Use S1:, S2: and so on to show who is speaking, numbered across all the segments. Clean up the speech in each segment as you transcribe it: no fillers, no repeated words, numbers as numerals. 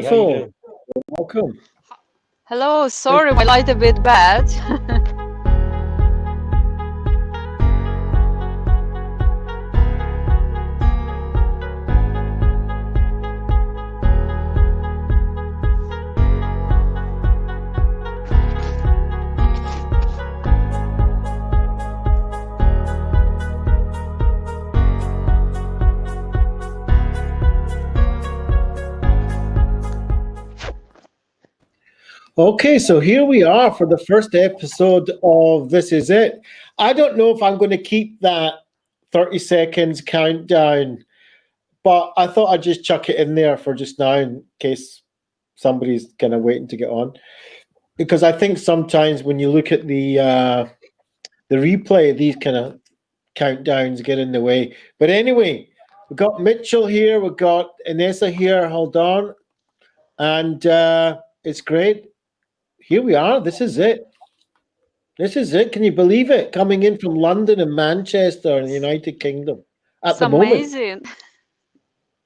S1: How you
S2: Wonderful.
S1: doing?
S2: Welcome.
S3: Hello,
S2: Thank-
S3: sorry, my light a bit bad.
S2: Okay, so here we are for the first episode of This Is It. I don't know if I'm going to keep that 30 seconds countdown, but I thought I'd just chuck it in there for just now in case somebody's kind of waiting to get on. Because I think sometimes when you look at the replay, these kind of countdowns get in the way. But anyway, we've got Mitchell here, we've got Inessa here, hold on. And it's great. Here we are. This is it. This is it. Can you believe it? Coming in from London and Manchester in the United Kingdom at
S3: It's
S2: the moment.
S3: amazing.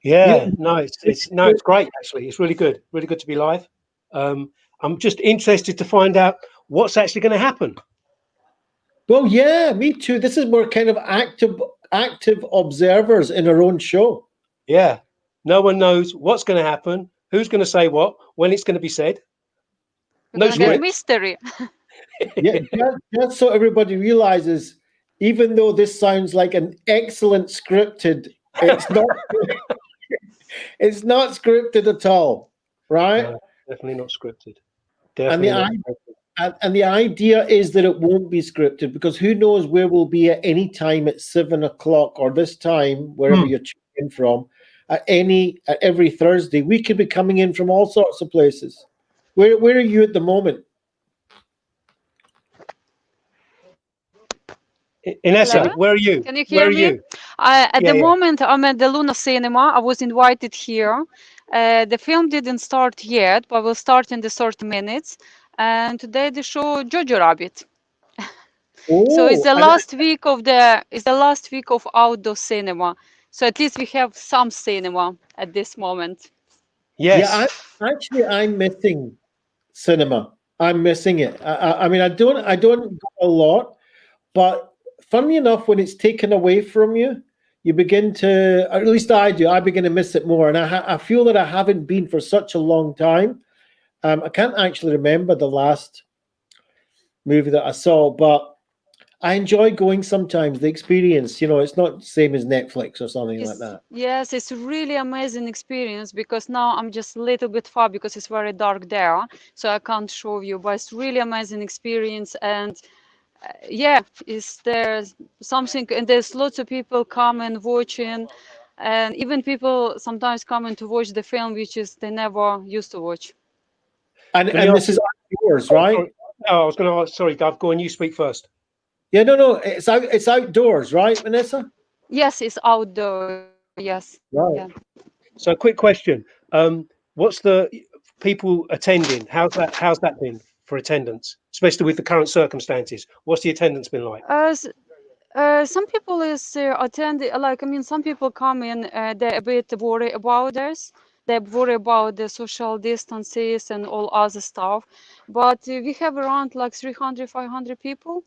S1: Yeah,
S2: You,
S1: no, it's great actually. It's really good to be live. I'm just interested to find out what's actually going to happen.
S2: well, yeah, me too. This is more kind of active observers in our own show.
S1: Yeah, no one knows what's going to happen, who's going to say what, when it's going to be said.
S3: We're
S1: No
S3: gonna get
S2: Yeah,
S1: script.
S3: mystery.
S2: yeah. Just so everybody realizes, even though this sounds like an excellent scripted, it's not. It's not scripted at all, right?
S1: No, definitely not scripted.
S2: And the
S1: Definitely not.
S2: And the idea is that it won't be scripted because who knows where we'll be at any time at 7 o'clock or this time, wherever
S1: Hmm.
S2: you're tuning in from, at every Thursday. We could be coming in from all sorts of places. Where are you at the moment?
S1: Inessa,
S3: Hello?
S1: where are you?
S3: Can you
S1: Where
S3: hear
S1: are
S3: me?
S1: you?
S3: At
S1: Yeah,
S3: the
S1: yeah.
S3: moment, I'm at the Luna Cinema. I was invited here. The film didn't start yet, but will start in the 30 minutes. And today the show Jojo Rabbit. So
S2: Oh, and
S3: it's the last week of outdoor cinema. So at least we have some cinema at this moment.
S2: yeah,
S1: Yes.
S2: I'm missing cinema. I'm missing it. I mean, I don't go a lot, but funny enough, when it's taken away from you, you begin to, or at least I do, I begin to miss it more. And I feel that I haven't been for such a long time. I can't actually remember the last movie that I saw, but I enjoy going sometimes. The experience, it's not the same as Netflix or something like that.
S3: Yes, it's really amazing experience because now I'm just a little bit far because it's very dark there, so I can't show you. But it's really amazing experience, and yeah, is there something? And there's lots of people come and watching, and even people sometimes coming to watch the film, which is they never used to watch.
S2: And
S1: Can you
S2: and
S1: ask?
S2: this is yours,
S1: Oh,
S2: right?
S1: sorry. No, I was going to ask. Sorry, Dove. Go on. You speak first.
S2: Yeah, no, it's outdoors, right, Vanessa?
S3: Yes, it's outdoor. Yes, yeah.
S2: Right.
S1: So, quick question. What's the people attending? How's that been for attendance, especially with the current circumstances? What's the attendance been like?
S3: As some people is attend like I mean some people come in they're a bit worried about this. They worry about the social distances and all other stuff. But we have around like 300, 500 people.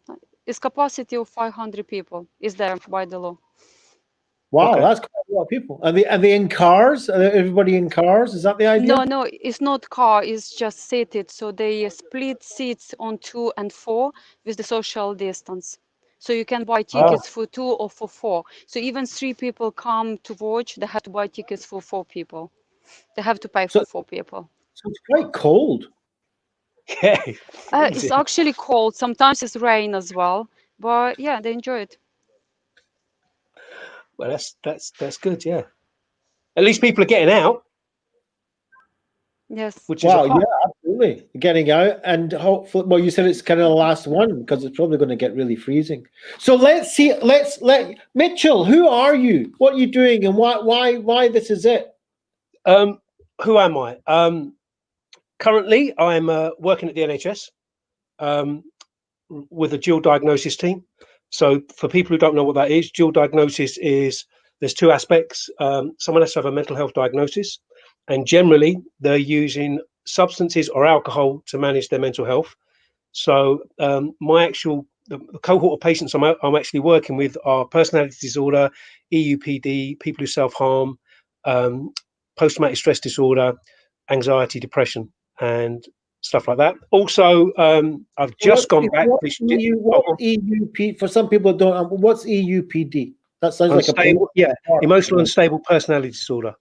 S3: It's capacity of 500 people is there by the law.
S2: Wow,
S1: Okay.
S2: that's quite a lot of people. Are they in cars? Everybody in cars? Is that the idea?
S3: No, it's not car. It's just seated. So they split seats on 2 and 4 with the social distance. So you can buy
S2: Ah,
S3: tickets for 2 or for 4. So even 3 people come to watch, they have to buy tickets for 4 people. They have to pay
S2: so,
S3: for 4 people.
S2: so it's quite cold.
S1: Yeah.
S3: It's
S1: Freezing.
S3: actually cold. Sometimes it's rain as well. But yeah, they enjoy it.
S1: Well, that's good. Yeah. At least people are getting out,
S3: Yes.
S1: which is a
S2: Wow,
S1: plus.
S2: yeah, absolutely. Getting out and hopefully, well, you said it's kind of the last one because it's probably going to get really freezing. So let's see. Let Mitchell. Who are you? What are you doing? And why this is it?
S1: Who am I? Currently, I'm working at the NHS with a dual diagnosis team. So, for people who don't know what that is, dual diagnosis is there's two aspects. Someone has to have a mental health diagnosis, and generally they're using substances or alcohol to manage their mental health. So the cohort of patients I'm actually working with are personality disorder, EUPD, people who self-harm, post-traumatic stress disorder, anxiety, depression, and stuff like that. Also, I've just gone back.
S2: What EUP, for some people don't, what's EUPD? That sounds like
S1: emotional unstable personality disorder.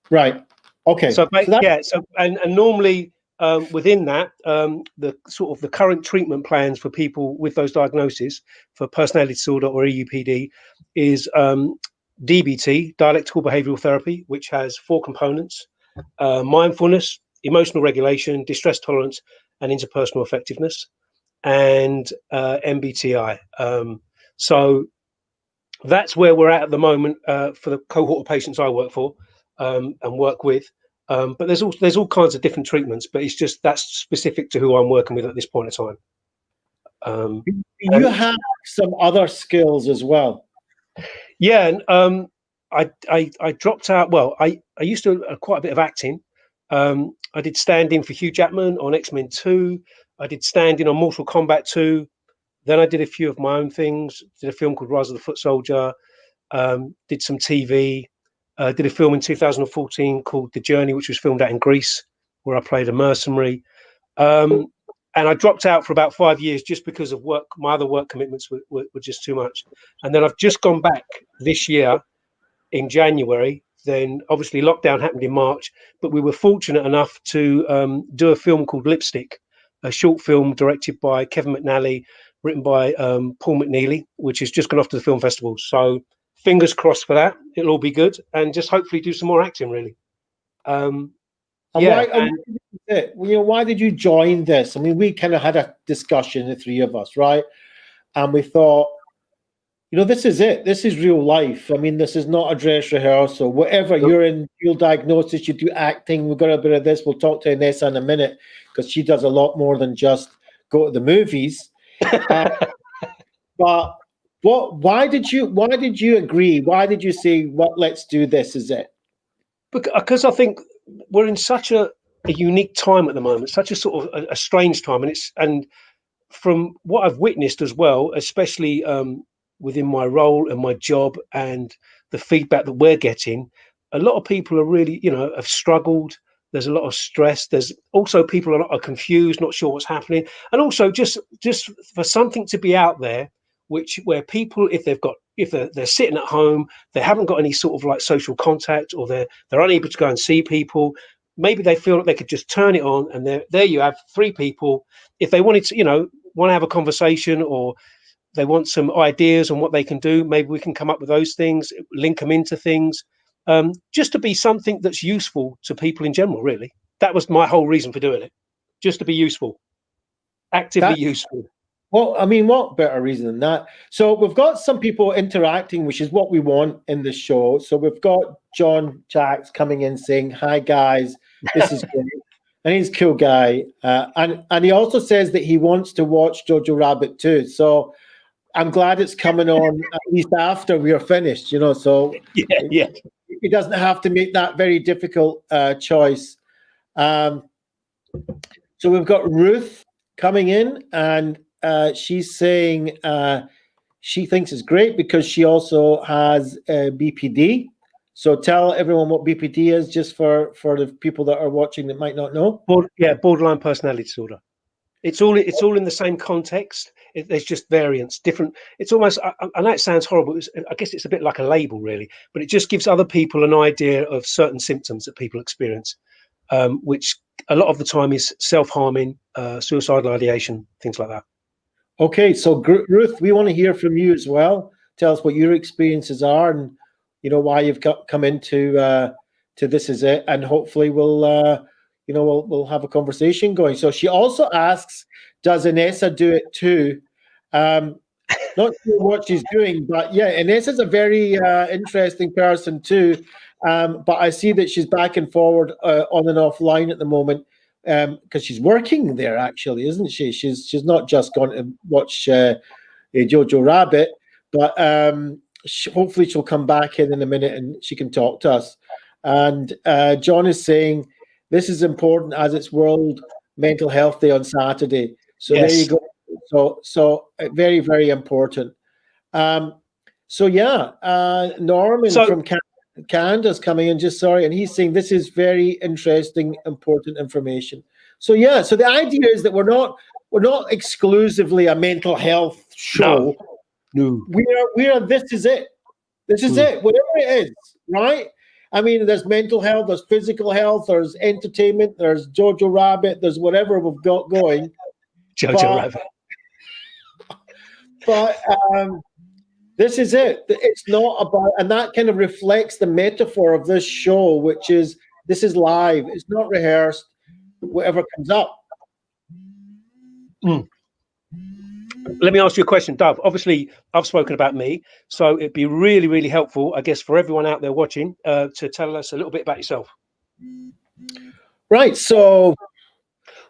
S2: Right. Okay.
S1: So and normally within that, the sort of the current treatment plans for people with those diagnoses for personality disorder or EUPD is DBT, dialectical behavioral therapy, which has 4 components: mindfulness, emotional regulation, distress tolerance, and interpersonal effectiveness, and MBTI. So that's where we're at the moment for the cohort of patients I work for and work with. But there's all kinds of different treatments, but it's just that's specific to who I'm working with at this point in time.
S2: You have some other skills as well.
S1: Yeah, and I dropped out. Well, I used to quite a bit of acting. I did stand-in for Hugh Jackman on X-Men 2. I did stand-in on Mortal Kombat 2. Then I did a few of my own things. Did a film called Rise of the Foot Soldier. Did some TV. Did a film in 2014 called The Journey, which was filmed out in Greece, where I played a mercenary. And I dropped out for about 5 years just because of work. My other work commitments were just too much. And then I've just gone back this year in January. Then obviously lockdown happened in March, but we were fortunate enough to do a film called Lipstick, a short film directed by Kevin McNally, written by Paul McNeely, which has just gone off to the film festival. So fingers crossed for that. It'll all be good, and just hopefully do some more acting, really.
S2: Why did you join this? I mean, we kind of had a discussion, the 3 of us, right? And we thought, this is it. This is real life. I mean, this is not a dress rehearsal. Whatever you're in, real diagnosis, you do acting. We've got a bit of this. We'll talk to Inessa in a minute because she does a lot more than just go to the movies. But why did you agree? Why did you say, let's do this? Is it?
S1: Because I think we're in such a unique time at the moment, such a sort of a strange time, and from what I've witnessed as well, especially within my role and my job and the feedback that we're getting, a lot of people are really, have struggled. There's a lot of stress. There's also people are confused, not sure what's happening, and also just for something to be out there, where people, if they're sitting at home, they haven't got any sort of like social contact, or they're unable to go and see people. Maybe they feel like they could just turn it on, and there you have 3 people. If they wanted to, want to have a conversation, or they want some ideas on what they can do, maybe we can come up with those things, link them into things, just to be something that's useful to people in general, really. That was my whole reason for doing it, just to be useful, actively useful.
S2: Well, I mean, what better reason than that? So we've got some people interacting, which is what we want in the show. So we've got John Jacks coming in saying, "Hi, guys, this is great." And he's a cool guy. And he also says that he wants to watch Jojo Rabbit too. So I'm glad it's coming on at least after we are finished, so he doesn't have to make that very difficult choice. So we've got Ruth coming in, and she's saying she thinks it's great because she also has BPD. So tell everyone what BPD is, just for the people that are watching that might not know.
S1: Borderline personality disorder. It's all in the same context. There's just variants, different. It's almost, I know it sounds horrible. I guess it's a bit like a label, really, but it just gives other people an idea of certain symptoms that people experience, which a lot of the time is self-harming, suicidal ideation, things like that.
S2: Okay, so Ruth, we want to hear from you as well. Tell us what your experiences are, and why you've come into to This Is It, and hopefully we'll have a conversation going. So she also asks, does Inessa do it too? Not sure what she's doing, but yeah, Inessa's a very interesting person too. But I see that she's back and forward on and offline at the moment, because she's working there, actually, isn't she? She's not just gone to watch Jojo Rabbit, but hopefully she'll come back in a minute and she can talk to us. And John is saying this is important as it's World Mental Health Day on Saturday. So there you
S1: Yes.
S2: go. So very, very important. So yeah, Norman
S1: So
S2: from Canada's coming in, just sorry, and he's saying this is very interesting, important information. So yeah, so the idea is that we're not exclusively a mental health show.
S1: no.
S2: We are this is it. This is it. Whatever it is, right? I mean, there's mental health, there's physical health, there's entertainment, there's Jojo Rabbit, there's whatever we've got going.
S1: Jojo Rabbit.
S2: But this is it. It's not about, and that kind of reflects the metaphor of this show, which is this is live. It's not rehearsed. Whatever comes up.
S1: Let me ask you a question, Dove. Obviously, I've spoken about me, so it'd be really, really helpful, I guess, for everyone out there watching, to tell us a little bit about yourself.
S2: Right. So,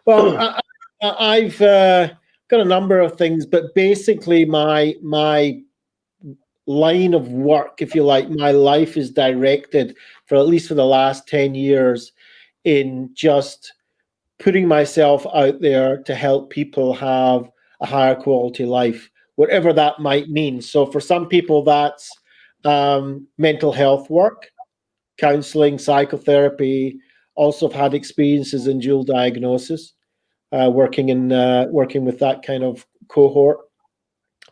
S2: well, I've got a number of things, but basically, my line of work, if you like, my life is directed for at least for the last 10 years in just putting myself out there to help people have a higher quality life, whatever that might mean. So for some people, that's mental health work, counseling, psychotherapy. Also have had experiences in dual diagnosis, working with that kind of cohort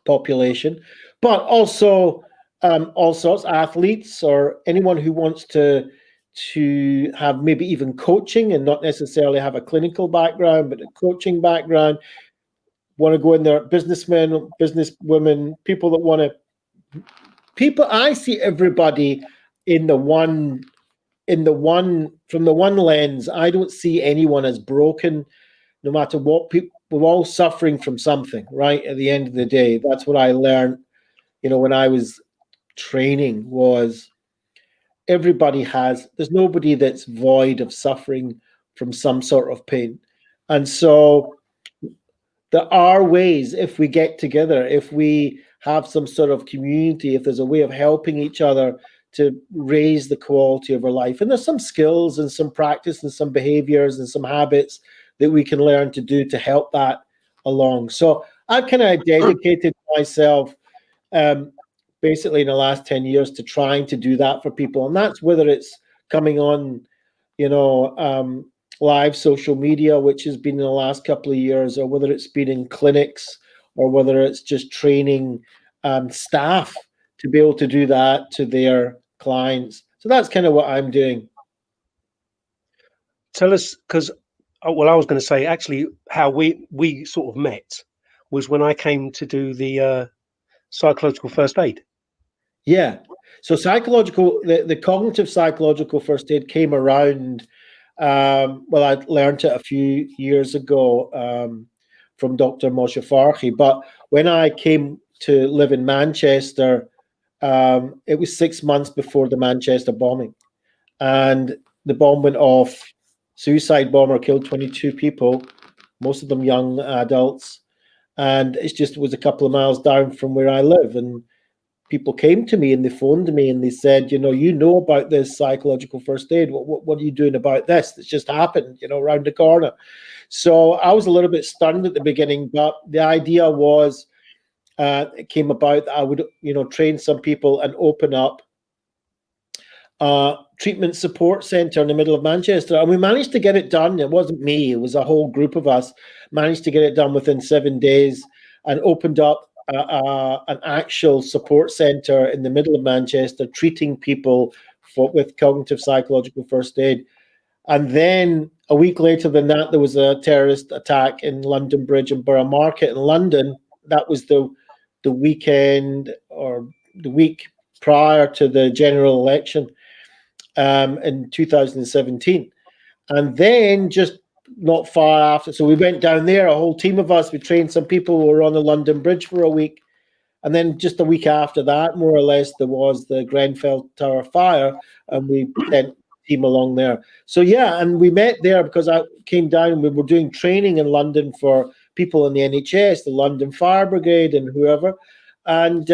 S2: population, but also all sorts athletes or anyone who wants to have maybe even coaching and not necessarily have a clinical background, but a coaching background, want to go in there, businessmen, businesswomen, people that want to, I see everybody from the one lens. I don't see anyone as broken, no matter what. We're all suffering from something, right? At the end of the day, that's what I learned, when I was training, was there's nobody that's void of suffering from some sort of pain. And so there are ways, if we get together, if we have some sort of community, if there's a way of helping each other to raise the quality of our life. And there's some skills and some practice and some behaviors and some habits that we can learn to do to help that along. So I've kind of dedicated myself basically in the last 10 years to trying to do that for people. And that's whether it's coming on, live social media, which has been in the last couple of years, or whether it's been in clinics, or whether it's just training staff to be able to do that to their clients. So that's kind of what I'm doing.
S1: Tell us, because, well, I was going to say actually how we sort of met was when I came to do the psychological first aid.
S2: Yeah. So the cognitive psychological first aid came around. Well, I learned it a few years ago from Dr. Moshe Farhi. But when I came to live in Manchester, it was 6 months before the Manchester bombing. And the bomb went off. Suicide bomber killed 22 people, most of them young adults. And it was a couple of miles down from where I live. And people came to me and they phoned me and they said, you know about this psychological first aid. What are you doing about this? It's just happened, around the corner. So I was a little bit stunned at the beginning, but the idea was, it came about that I would, train some people and open up a treatment support centre in the middle of Manchester. And we managed to get it done. It wasn't me, it was a whole group of us, managed to get it done within 7 days and opened up an actual support centre in the middle of Manchester, treating people with cognitive psychological first aid. And then a week later than that, there was a terrorist attack in London Bridge and Borough Market in London. That was the weekend or the week prior to the general election in 2017. And then just not far after, so we went down there, a whole team of us, we trained some people who were on the London Bridge for a week. And then just a week after that, more or less, there was the Grenfell Tower fire, and we sent a team along there. So yeah, and we met there because I came down and we were doing training in London for people in the NHS, the London Fire Brigade and whoever. And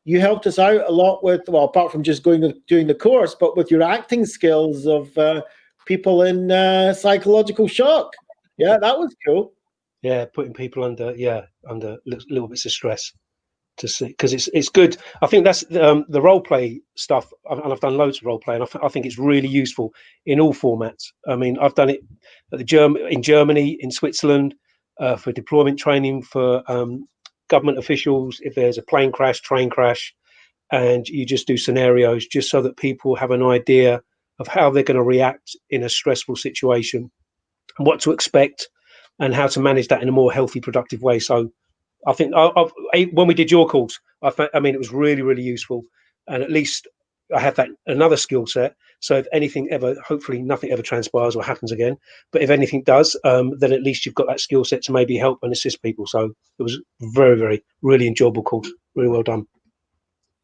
S2: you helped us out a lot with, well, apart from just doing the course, but with your acting skills of people in psychological shock. Yeah, that was cool.
S1: Yeah, putting people under little bits of stress to see, because it's good. I think that's the role play stuff, and I've done loads of role play, and I think it's really useful in all formats. I mean, I've done it at in Germany, in Switzerland, for deployment training for government officials. If there's a plane crash, train crash, and you just do scenarios just so that people have an idea of how they're going to react in a stressful situation, what to expect, and how to manage that in a more healthy, productive way. So I think when we did your course, I mean, it was really, really useful, and at least I have that another skill set. So if anything ever, hopefully nothing ever transpires or happens again, but if anything does, then at least you've got that skill set to maybe help and assist people. So it was very, very, really enjoyable course. Really well done.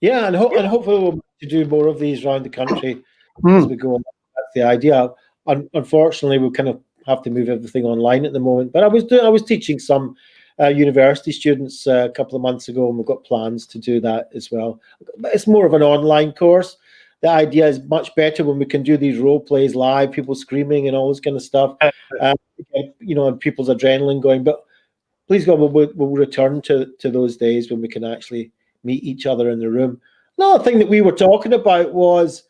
S2: Yeah, and hopefully we'll do more of these around the country as we go on. That's the idea. Unfortunately, we kind of have to move everything online at the moment. But I was teaching some university students a couple of months ago, and we've got plans to do that as well. But it's more of an online course. The idea is much better when we can do these role plays live, people screaming and all this kind of stuff, and people's adrenaline going. But please God, we'll return to those days when we can actually meet each other in the room. Another thing that we were talking about was,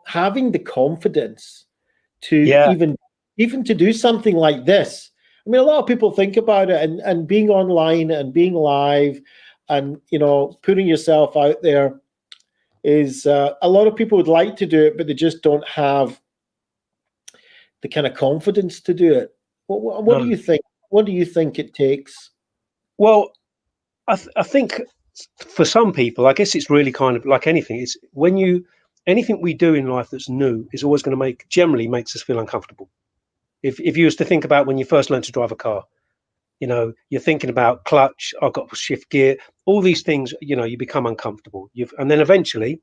S2: having the confidence to even to do something like this. I mean, a lot of people think about it, and being online and being live and, putting yourself out there is, a lot of people would like to do it, but they just don't have the kind of confidence to do it. What do you think? What do you think it takes?
S1: Well, I think for some people, I guess it's really kind of like anything. It's anything we do in life that's new is always going to generally makes us feel uncomfortable. If you was to think about when you first learned to drive a car, you're thinking about clutch, I've got to shift gear, all these things, you become uncomfortable. And then eventually,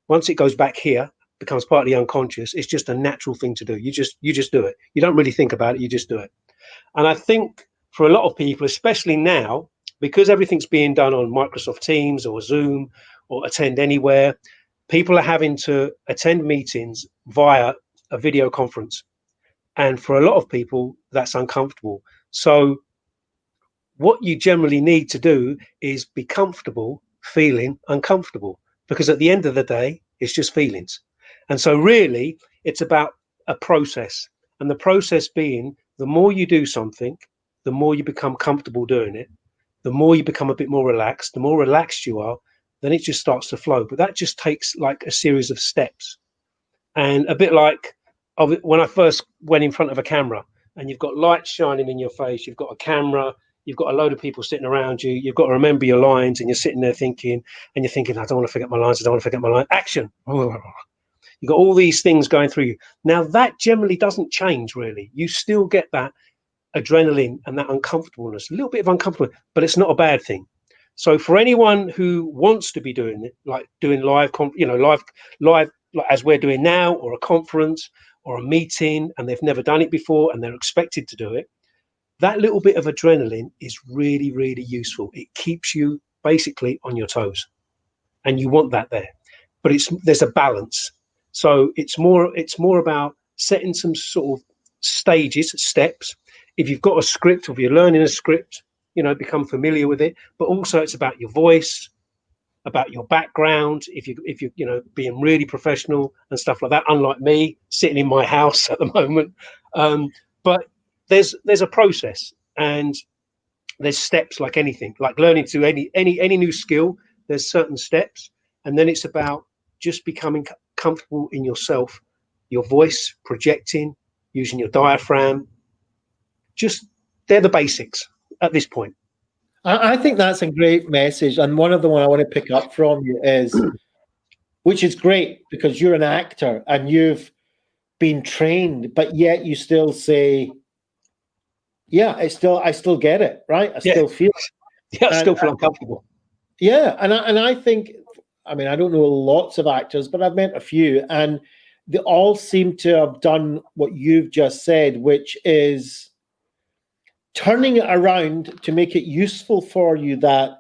S1: once it goes back here, becomes partly unconscious, it's just a natural thing to do. You just do it. You don't really think about it, you just do it. And I think for a lot of people, especially now, because everything's being done on Microsoft Teams or Zoom or Attend Anywhere, people are having to attend meetings via a video conference. And for a lot of people, that's uncomfortable. So what you generally need to do is be comfortable feeling uncomfortable, because at the end of the day, it's just feelings. And so really, it's about a process. And the process being, the more you do something, the more you become comfortable doing it, the more you become a bit more relaxed, the more relaxed you are, then it just starts to flow. But that just takes like a series of steps. And a bit like when I first went in front of a camera, and you've got lights shining in your face, you've got a camera, you've got a load of people sitting around you, you've got to remember your lines, and you're sitting there thinking, I don't want to forget my lines, I don't want to forget my line. Action. You've got all these things going through you. Now, that generally doesn't change, really. You still get that adrenaline and that uncomfortableness, a little bit of uncomfortable, but it's not a bad thing. So for anyone who wants to be doing it, like doing live, live like as we're doing now, or a conference or a meeting, and they've never done it before and they're expected to do it, that little bit of adrenaline is really, really useful. It keeps you basically on your toes, and you want that there. But there's a balance. So it's more about setting some sort of steps. If you've got a script, or if you're learning a script, become familiar with it. But also it's about your voice, about your background. If you being really professional and stuff like that. Unlike me, sitting in my house at the moment. But there's a process, and there's steps, like anything, like learning to any new skill. There's certain steps, and then it's about just becoming comfortable in yourself, your voice, projecting, using your diaphragm. Just they're the basics at this point.
S2: I think that's a great message, and one of the one I want to pick up from you is, which is great because you're an actor and you've been trained, but yet you still say, yeah, I still get it, right? I still feel it.
S1: Yeah, I still feel uncomfortable.
S2: Yeah, and I think, I mean, I don't know lots of actors, but I've met a few, and they all seem to have done what you've just said, which is turning it around to make it useful for you, that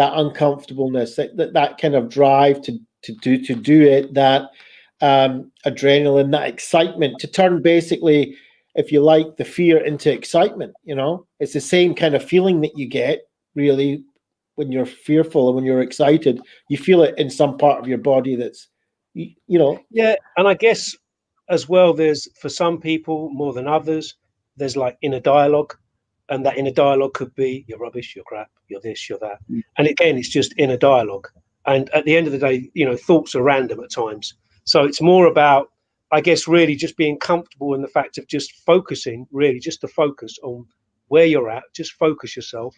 S2: that uncomfortableness, that kind of drive to do it, that adrenaline, that excitement, to turn basically, if you like, the fear into excitement. It's the same kind of feeling that you get really when you're fearful and when you're excited. You feel it in some part of your body that's,
S1: Yeah, and I guess as well, there's, for some people more than others, there's like inner dialogue, and that inner dialogue could be you're rubbish, you're crap, you're this, you're that, and again, it's just inner dialogue. And at the end of the day, thoughts are random at times, so it's more about, I guess, really just being comfortable in the fact of just focusing, really just to focus on where you're at, just focus yourself.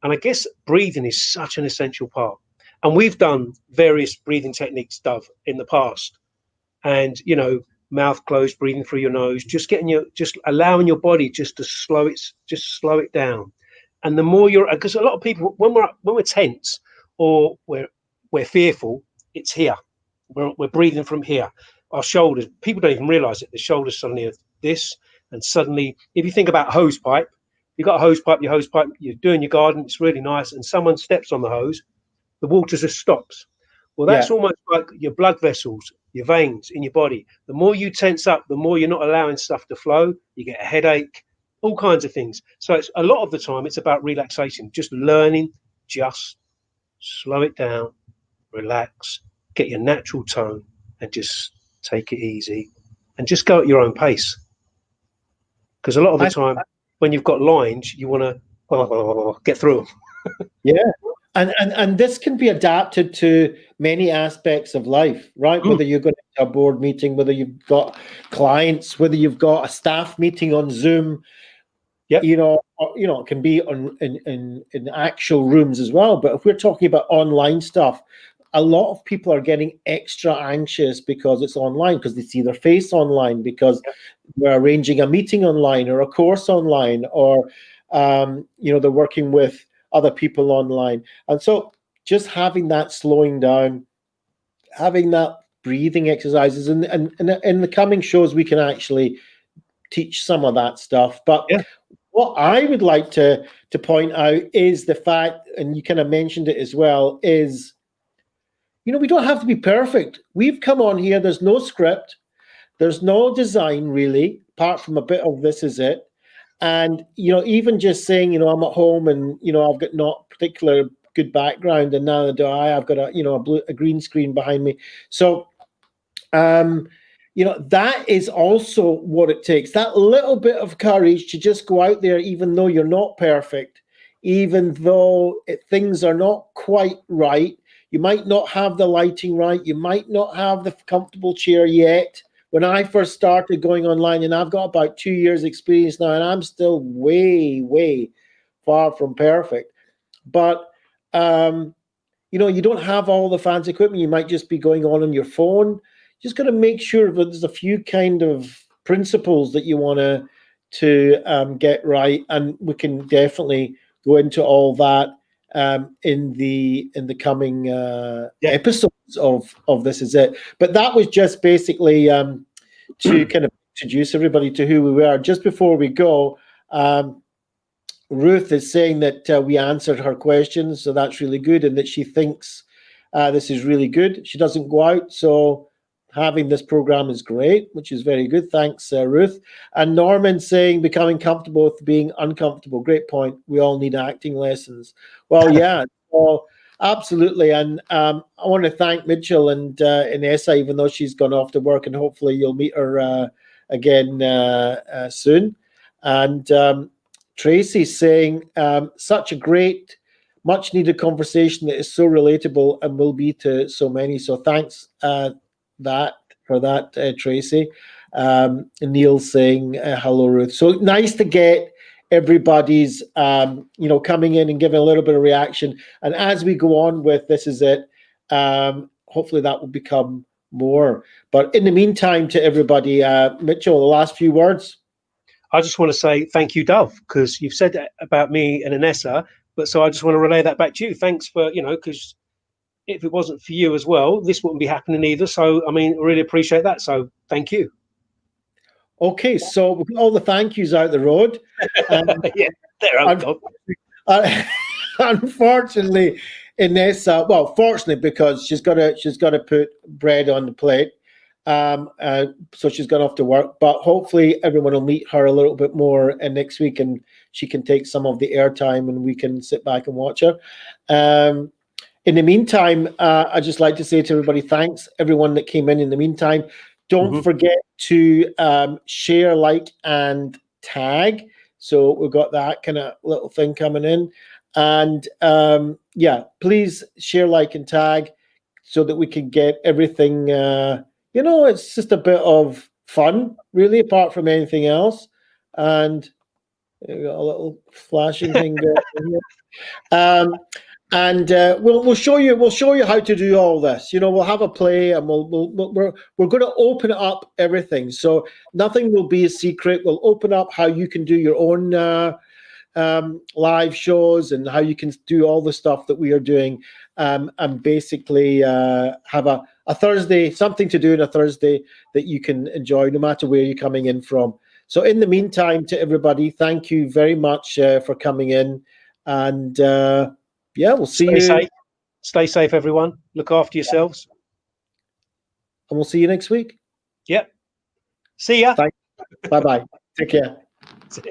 S1: And I guess breathing is such an essential part. And we've done various breathing techniques, Dove, in the past. And, mouth closed, breathing through your nose, just allowing your body just to slow it down. And the more because a lot of people, when we're tense or we're fearful, it's here. We're breathing from here. Our shoulders, people don't even realize it. The shoulders suddenly are this, and suddenly, if you think about hose pipe, you've got a hose pipe, you're doing your garden, it's really nice, and someone steps on the hose, the water just stops. Well, that's almost like your blood vessels, your veins in your body. The more you tense up, the more you're not allowing stuff to flow. You get a headache, all kinds of things. So it's a lot of the time it's about relaxation, just learning, just slow it down, relax, get your natural tone, and just take it easy, and just go at your own pace. Because a lot of the time, when you've got lines, you want to get through them.
S2: Yeah. And this can be adapted to many aspects of life, right? Whether you're going to a board meeting, whether you've got clients, whether you've got a staff meeting on Zoom,
S1: Yep.
S2: It can be in actual rooms as well. But if we're talking about online stuff, a lot of people are getting extra anxious because it's online, because they see their face online, because we're arranging a meeting online or a course online, or they're working with other people online. And so just having that slowing down, having that breathing exercises, and in the coming shows we can actually teach some of that stuff. But what I would like to point out is the fact, and you kind of mentioned it as well, is we don't have to be perfect. We've come on here, there's no script, there's no design really, apart from a bit of this is it. And, even just saying, I'm at home and, I've got not particular good background, and now do I've got a green screen behind me. So, that is also what it takes. That little bit of courage to just go out there, even though you're not perfect, even though things are not quite right. You might not have the lighting right. You might not have the comfortable chair yet. When I first started going online, and I've got about 2 years experience now, and I'm still way, way far from perfect. But, you don't have all the fancy equipment. You might just be going on your phone. Just got to make sure that there's a few kind of principles that you want to get right. And we can definitely go into all that in the coming episodes of This Is It. But that was just basically to kind of introduce everybody to who we were. Just before we go, Ruth is saying that we answered her questions, so that's really good, and that she thinks this is really good. She doesn't go out, so having this program is great, which is very good. Thanks, Ruth. And Norman saying becoming comfortable with being uncomfortable. Great point. We all need acting lessons. Well, yeah, well, absolutely. And I want to thank Mitchell and Inessa, even though she's gone off to work, and hopefully you'll meet her again soon. And Tracy saying such a great, much needed conversation that is so relatable and will be to so many. So thanks for that, Tracy. Neil saying hello, Ruth. So nice to get everybody's coming in and giving a little bit of reaction. And as we go on with This Is It, hopefully that will become more. But in the meantime, to everybody, Mitchell, the last few words.
S1: I just want to say thank you, Dove, because you've said that about me and Inessa, but so I just want to relay that back to you. Thanks for, because if it wasn't for you as well, this wouldn't be happening either. So, I mean, really appreciate that. So thank you.
S2: Okay, so we've got all the thank yous out the road.
S1: Yeah, there I've got.
S2: Unfortunately, Inessa, well, fortunately, because she's got to put bread on the plate, so she's gone off to work. But hopefully, everyone will meet her a little bit more next week, and she can take some of the airtime, and we can sit back and watch her. In the meantime, I'd just like to say to everybody, thanks everyone that came in the meantime. Don't forget to share, like, and tag. So we've got that kind of little thing coming in. And yeah, please share, like, and tag so that we can get everything. It's just a bit of fun, really, apart from anything else. And we got a little flashing thing going here. And we'll show you how to do all this. We'll have a play, and we're going to open up everything. So nothing will be a secret. We'll open up how you can do your own live shows, and how you can do all the stuff that we are doing, and basically have a Thursday, something to do on a Thursday that you can enjoy no matter where you're coming in from. So in the meantime, to everybody, thank you very much for coming in, and yeah, we'll see you.
S1: Safe. Stay safe, everyone. Look after yourselves.
S2: And we'll see you next week.
S1: Yep. See ya.
S2: Bye-bye. Take care.
S1: That's it.